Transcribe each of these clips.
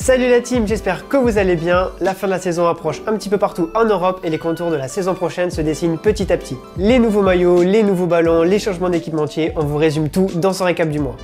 Salut la team, j'espère que vous allez bien. La fin de la saison approche un petit peu partout en Europe et les contours de la saison prochaine se dessinent petit à petit. Les nouveaux maillots, les nouveaux ballons, les changements d'équipementier, on vous résume tout dans ce récap du mois.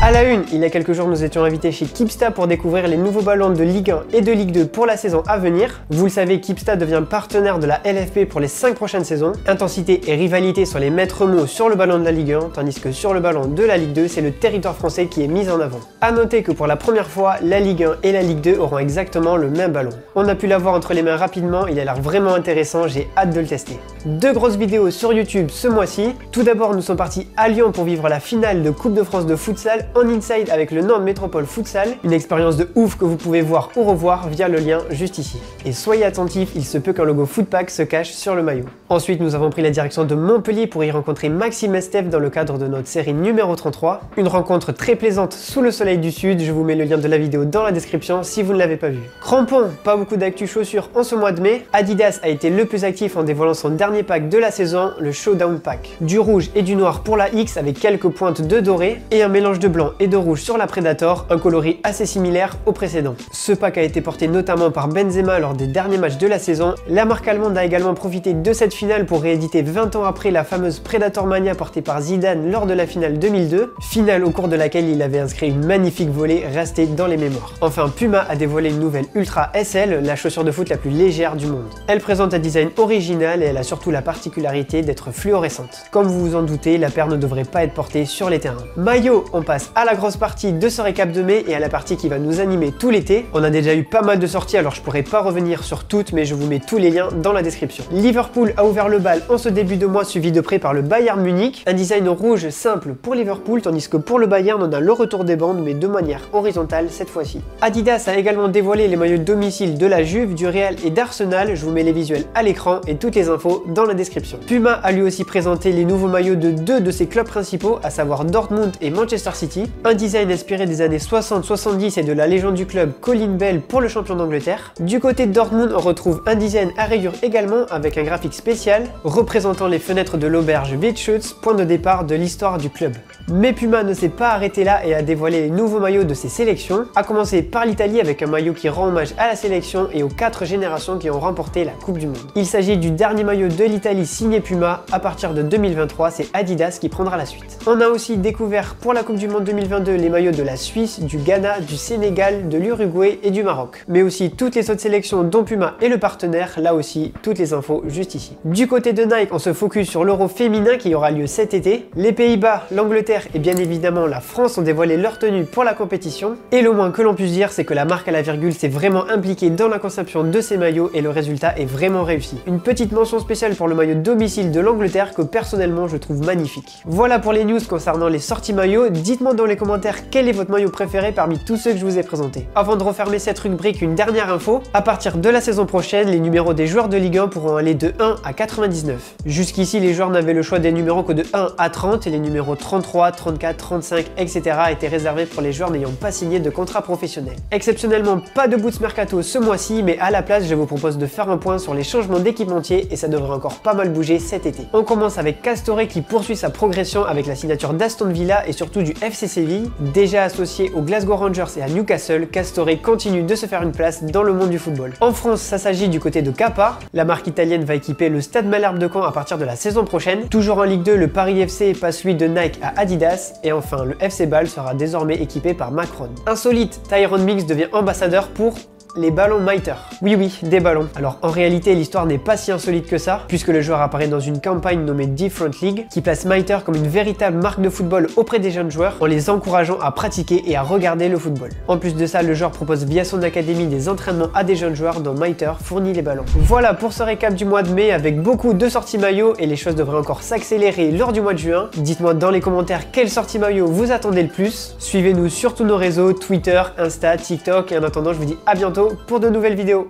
À la une, il y a quelques jours, nous étions invités chez Keepsta pour découvrir les nouveaux ballons de Ligue 1 et de Ligue 2 pour la saison à venir. Vous le savez, Keepsta devient partenaire de la LFP pour les 5 prochaines saisons. Intensité et rivalité sont les maîtres mots sur le ballon de la Ligue 1, tandis que sur le ballon de la Ligue 2, c'est le territoire français qui est mis en avant. A noter que pour la première fois, la Ligue 1 et la Ligue 2 auront exactement le même ballon. On a pu l'avoir entre les mains rapidement, il a l'air vraiment intéressant, j'ai hâte de le tester. Deux grosses vidéos sur YouTube ce mois-ci. Tout d'abord, nous sommes partis à Lyon pour vivre la finale de Coupe de France de futsal en inside avec le Nantes Métropole Futsal, une expérience de ouf que vous pouvez voir ou revoir via le lien juste ici. Et soyez attentifs, il se peut qu'un logo Footpack se cache sur le maillot. Ensuite, nous avons pris la direction de Montpellier pour y rencontrer Maxime Estève dans le cadre de notre série numéro 33. Une rencontre très plaisante sous le soleil du sud, je vous mets le lien de la vidéo dans la description si vous ne l'avez pas vu. Crampons, pas beaucoup d'actu chaussures en ce mois de mai. Adidas a été le plus actif en dévoilant son dernier pack de la saison, le Showdown Pack. Du rouge et du noir pour la X avec quelques pointes de doré et un mélange de blanc et de rouge sur la Predator, un coloris assez similaire au précédent. Ce pack a été porté notamment par Benzema lors des derniers matchs de la saison. La marque allemande a également profité de cette finale pour rééditer 20 ans après la fameuse Predator Mania portée par Zidane lors de la finale 2002, finale au cours de laquelle il avait inscrit une magnifique volée restée dans les mémoires. Enfin, Puma a dévoilé une nouvelle Ultra SL, la chaussure de foot la plus légère du monde. Elle présente un design original et elle a surtout la particularité d'être fluorescente. Comme vous vous en doutez, la paire ne devrait pas être portée sur les terrains. Maillot, on passe à la grosse partie de ce récap de mai et à la partie qui va nous animer tout l'été. On a déjà eu pas mal de sorties, alors je pourrais pas revenir sur toutes, mais je vous mets tous les liens dans la description. Liverpool a ouvert le bal en ce début de mois, suivi de près par le Bayern Munich. Un design rouge simple pour Liverpool, tandis que pour le Bayern, on a le retour des bandes, mais de manière horizontale cette fois-ci. Adidas a également dévoilé les maillots de domicile de la Juve, du Real et d'Arsenal. Je vous mets les visuels à l'écran et toutes les infos dans la description. Puma a lui aussi présenté les nouveaux maillots de deux de ses clubs principaux, à savoir Dortmund et Manchester City. Un design inspiré des années 60-70 et de la légende du club Colin Bell pour le champion d'Angleterre. Du côté de Dortmund, on retrouve un design à rayures également avec un graphique spécial représentant les fenêtres de l'auberge Witschütz, point de départ de l'histoire du club. Mais Puma ne s'est pas arrêté là et a dévoilé les nouveaux maillots de ses sélections, à commencer par l'Italie avec un maillot qui rend hommage à la sélection et aux 4 générations qui ont remporté la Coupe du Monde. Il s'agit du dernier maillot de l'Italie signé Puma. À partir de 2023, c'est Adidas qui prendra la suite. On a aussi découvert pour la Coupe du Monde 2022 les maillots de la Suisse, du Ghana, du Sénégal, de l'Uruguay et du Maroc. Mais aussi toutes les autres sélections dont Puma est le partenaire, là aussi toutes les infos juste ici. Du côté de Nike, on se focus sur l'Euro féminin qui aura lieu cet été. Les Pays-Bas, l'Angleterre et bien évidemment la France ont dévoilé leur tenue pour la compétition. Et le moins que l'on puisse dire, c'est que la marque à la virgule s'est vraiment impliquée dans la conception de ces maillots et le résultat est vraiment réussi. Une petite mention spéciale pour le maillot domicile de l'Angleterre que personnellement je trouve magnifique. Voilà pour les news concernant les sorties maillots. Dites-moi dans les commentaires quel est votre maillot préféré parmi tous ceux que je vous ai présentés. Avant de refermer cette rubrique, une dernière info. À partir de la saison prochaine, les numéros des joueurs de Ligue 1 pourront aller de 1 à 99. Jusqu'ici, les joueurs n'avaient le choix des numéros que de 1 à 30 et les numéros 33, 34, 35, etc. étaient réservés pour les joueurs n'ayant pas signé de contrat professionnel. Exceptionnellement, pas de boots mercato ce mois-ci, mais à la place, je vous propose de faire un point sur les changements d'équipementier et ça devrait encore pas mal bouger cet été. On commence avec Castore qui poursuit sa progression avec la signature d'Aston Villa et surtout du FC Séville. Déjà associé aux Glasgow Rangers et à Newcastle, Castore continue de se faire une place dans le monde du football. En France, ça s'agit du côté de Kappa. La marque italienne va équiper le Stade Malherbe de Caen à partir de la saison prochaine. Toujours en Ligue 2, le Paris FC passe lui de Nike à Adidas. Et enfin, le FC Bâle sera désormais équipé par Macron. Insolite, Tyrone Mings devient ambassadeur pour les ballons Mitre. Oui, des ballons. Alors en réalité, l'histoire n'est pas si insolite que ça, puisque le joueur apparaît dans une campagne nommée Different League, qui place Mitre comme une véritable marque de football auprès des jeunes joueurs, en les encourageant à pratiquer et à regarder le football. En plus de ça, le joueur propose via son académie des entraînements à des jeunes joueurs dont Mitre fournit les ballons. Voilà pour ce récap du mois de mai avec beaucoup de sorties maillots et les choses devraient encore s'accélérer lors du mois de juin. Dites-moi dans les commentaires quelle sortie maillot vous attendez le plus. Suivez-nous sur tous nos réseaux, Twitter, Insta, TikTok et en attendant, je vous dis à bientôt pour de nouvelles vidéos.